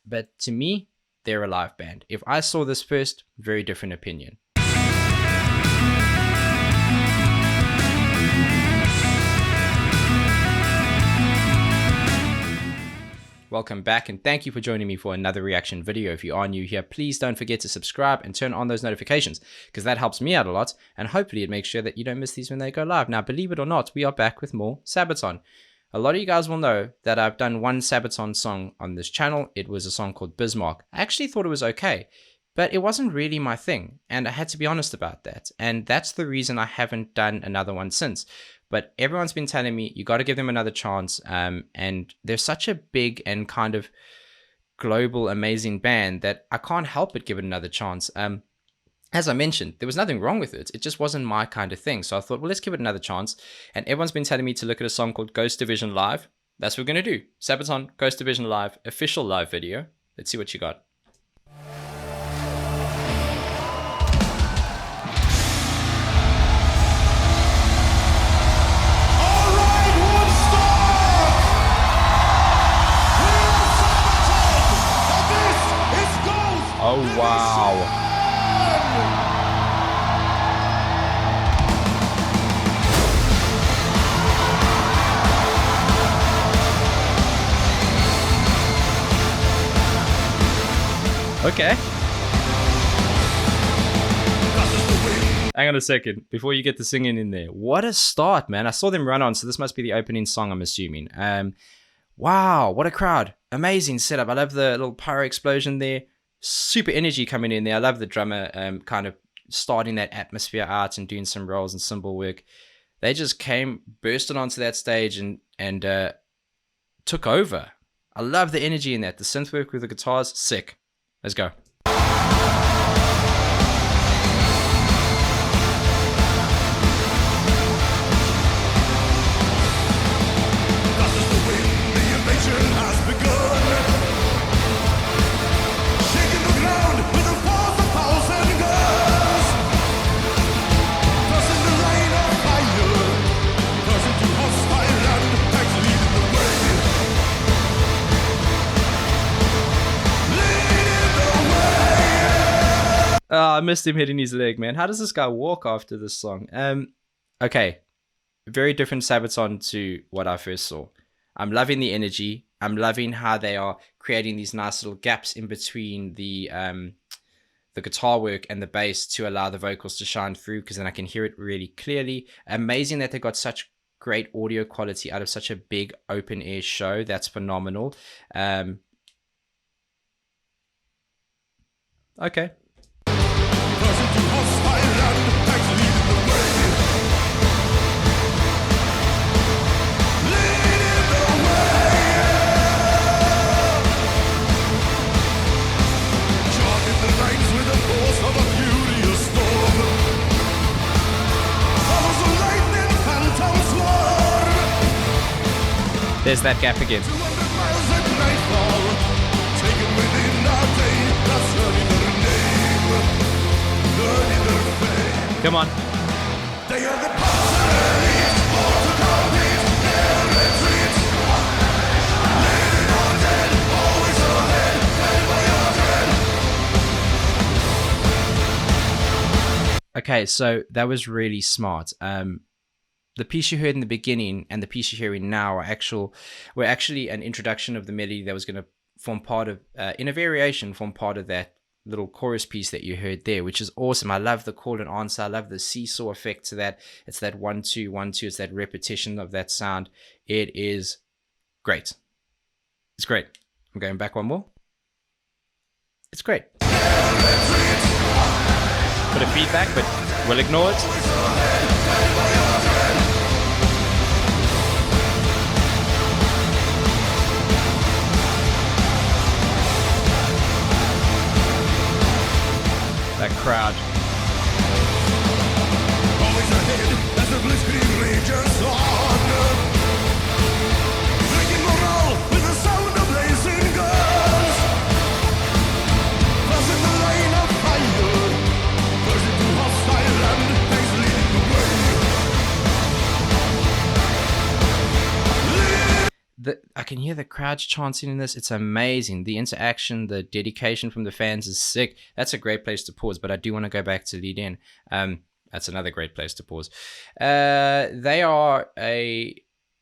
but to me, they're a live band. If I saw this first, very different opinion. Welcome back, and thank you for joining me for another reaction video. If you are new here, please don't forget to subscribe and turn on those notifications, because that helps me out a lot, and hopefully it makes sure that you don't miss these when they go live. Now, believe it or not, we are back with more Sabaton. A lot of you guys will know that I've done one Sabaton song on this channel. It was a song called Bismarck. I actually thought it was okay, but it wasn't really my thing, and I had to be honest about that. And that's the reason I haven't done another one since. But everyone's been telling me, you got to give them another chance. And they're such a big and kind of global, amazing band that I can't help but give it another chance. As I mentioned, there was nothing wrong with it. It just wasn't my kind of thing. So I thought, well, let's give it another chance. And everyone's been telling me to look at a song called Ghost Division Live. That's what we're going to do. Sabaton, Ghost Division Live, official live video. Let's see what you got. Oh, wow. Okay. Hang on a second before you get the singing in there. What a start, man. I saw them run on, so this must be the opening song, I'm assuming. Wow, what a crowd. Amazing setup. I love the little pyro explosion there. Super energy coming in there. I love the drummer kind of starting that atmosphere out and doing some rolls and cymbal work. They just came, bursted onto that stage and took over. I love the energy in that. The synth work with the guitars, sick. Let's go. Oh, I missed him hitting his leg, man. How does this guy walk after this song? Okay. Very different Sabaton to what I first saw. I'm loving the energy. I'm loving how they are creating these nice little gaps in between the guitar work and the bass to allow the vocals to shine through, because then I can hear it really clearly. Amazing that they got such great audio quality out of such a big open air show. That's phenomenal. Okay. There's that gap again. Come on. Okay, so that was really smart. The piece you heard in the beginning and the piece you're hearing now were actually an introduction of the melody that was going to form part of, in a variation, form part of that little chorus piece that you heard there, which is awesome. I love the call and answer. I love the seesaw effect to that. It's that 1 2 1 2. It's that repetition of that sound. It is great. It's great. I'm going back one more. It's great. Bit of feedback, but we'll ignore it. That crowd. Always ahead as the blitzkrieg rages on. Breaking morale with the sound of blazing guns. Crossing the line of fire. Burst into hostile land. Tanks leading the way. I can hear hear the crowds chanting in this. It's amazing. The interaction, the dedication from the fans is sick. That's a great place to pause, but I do want to go back to Lead In. That's another great place to pause. They are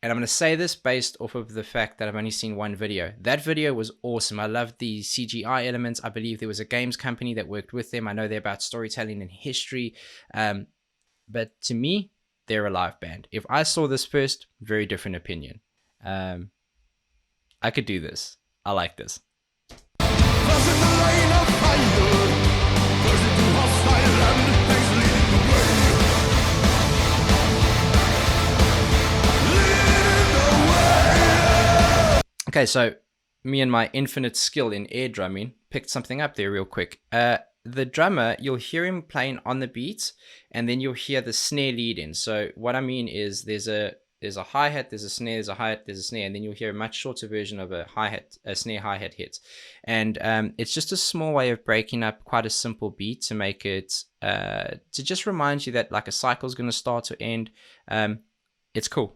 and I'm going to say this based off of the fact that I've only seen one video. That video was awesome. I loved the CGI elements. I believe there was a games company that worked with them. I know they're about storytelling and history. But to me, they're a live band. If I saw this first, very different opinion. I could do this. I like this. Okay, so me and my infinite skill in air drumming picked something up there real quick. The drummer, you'll hear him playing on the beat, and then you'll hear the snare lead in. So what I mean is there's a hi-hat, there's a snare, there's a hi-hat, there's a snare, and then you'll hear a much shorter version of a snare hi-hat hit. And it's just a small way of breaking up quite a simple beat to make it, to just remind you that like a cycle is going to start or end. It's cool.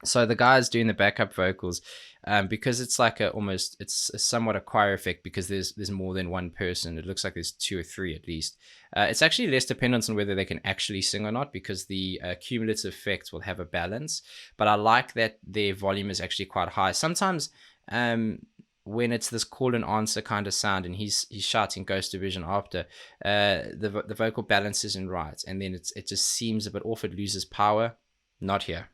So the guys doing the backup vocals, because it's like it's somewhat a choir effect because there's more than one person. It looks like there's 2 or 3 at least. It's actually less dependent on whether they can actually sing or not because the cumulative effect will have a balance. But I like that their volume is actually quite high. Sometimes when it's this call and answer kind of sound and he's shouting Ghost Division after, the vocal balance isn't right, and then it just seems a bit off. It loses power. Not here.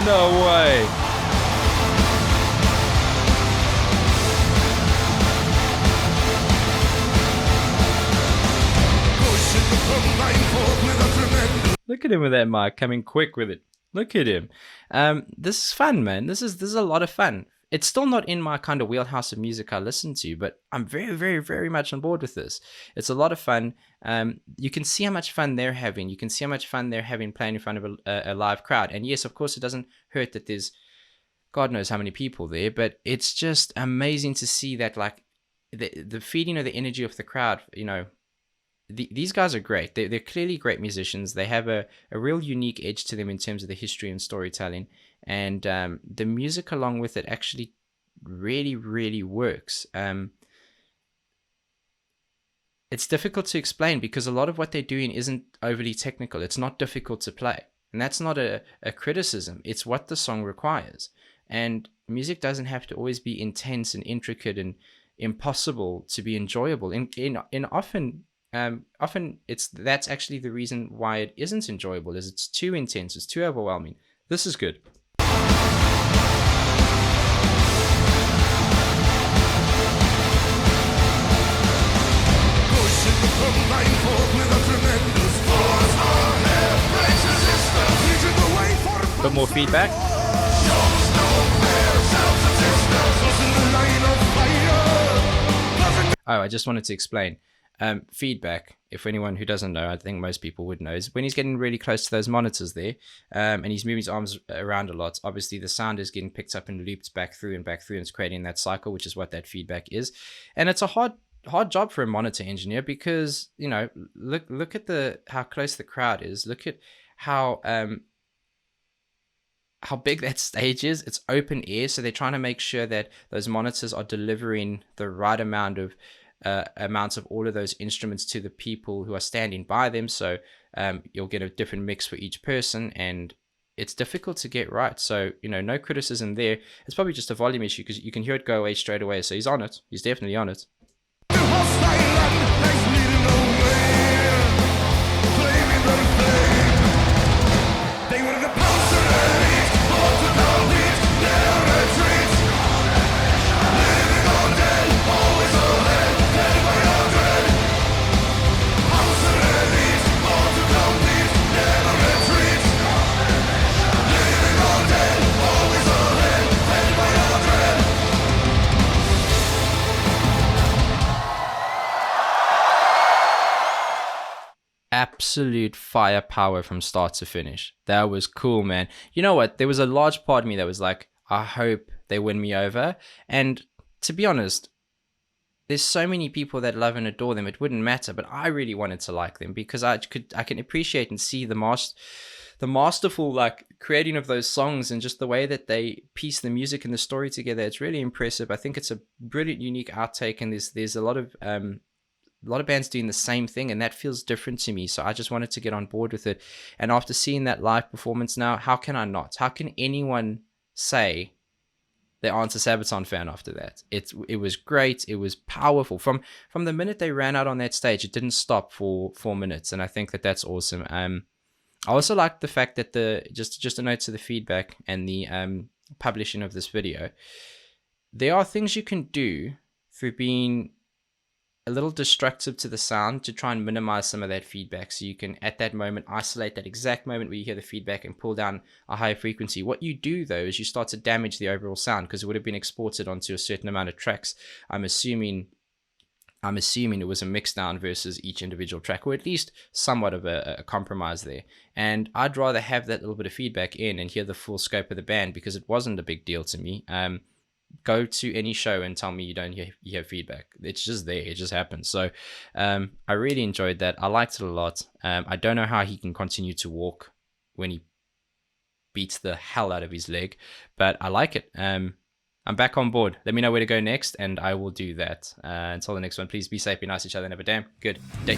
No way. Look at him with that mic, coming quick with it. Look at him. This is fun, man. This is a lot of fun. It's still not in my kind of wheelhouse of music I listen to, but I'm very, very, very much on board with this. It's a lot of fun. You can see how much fun they're having. You can see how much fun they're having playing in front of a live crowd. And yes, of course, it doesn't hurt that there's God knows how many people there, but it's just amazing to see that, like, the feeding of the energy of the crowd. You know, these guys are great. They're clearly great musicians. They have a real unique edge to them in terms of the history and storytelling. And the music along with it actually really, really works. It's difficult to explain because a lot of what they're doing isn't overly technical. It's not difficult to play. And that's not a criticism. It's what the song requires. And music doesn't have to always be intense and intricate and impossible to be enjoyable. In often that's actually the reason why it isn't enjoyable, is it's too intense, it's too overwhelming. This is good. Bit more feedback. Oh, I just wanted to explain. Feedback, if anyone who doesn't know, I think most people would know, is when he's getting really close to those monitors there, and he's moving his arms around a lot, obviously the sound is getting picked up and looped back through, and it's creating that cycle, which is what that feedback is. And it's a hard job for a monitor engineer because, you know, look at how close the crowd is. Look at how how big that stage is. It's open air, so they're trying to make sure that those monitors are delivering the right amount of amounts of all of those instruments to the people who are standing by them. So you'll get a different mix for each person, and it's difficult to get right. So, no criticism there. It's probably just a volume issue because you can hear it go away straight away. So he's on it. He's definitely on it. Absolute firepower from start to finish. That was cool, man. You know what? There was a large part of me that was like, I hope they win me over. And to be honest, there's so many people that love and adore them. It wouldn't matter, but I really wanted to like them because I can appreciate and see the masterful like creating of those songs and just the way that they piece the music and the story together. It's really impressive. I think it's a brilliant, unique outtake, and there's a lot of bands doing the same thing, and that feels different to me. So I just wanted to get on board with it. And after seeing that live performance now, how can I not? How can anyone say they aren't a Sabaton fan after that? It was great. It was powerful. From the minute they ran out on that stage, it didn't stop for 4 minutes, and I think that that's awesome. I also like the fact that just a note to the feedback and the publishing of this video. There are things you can do for being a little destructive to the sound to try and minimize some of that feedback. So you can, at that moment, isolate that exact moment where you hear the feedback and pull down a higher frequency. What you do, though, is you start to damage the overall sound because it would have been exported onto a certain amount of tracks. I'm assuming it was a mix down versus each individual track, or at least somewhat of a compromise there. And I'd rather have that little bit of feedback in and hear the full scope of the band because it wasn't a big deal to me. Go to any show and tell me you don't hear feedback. It's just there. It just happens. So I really enjoyed that. I liked it a lot. I don't know how he can continue to walk when he beats the hell out of his leg, but I like it. I'm back on board. Let me know where to go next, and I will do that. Until the next one, please be safe, be nice to each other, and have a damn good day.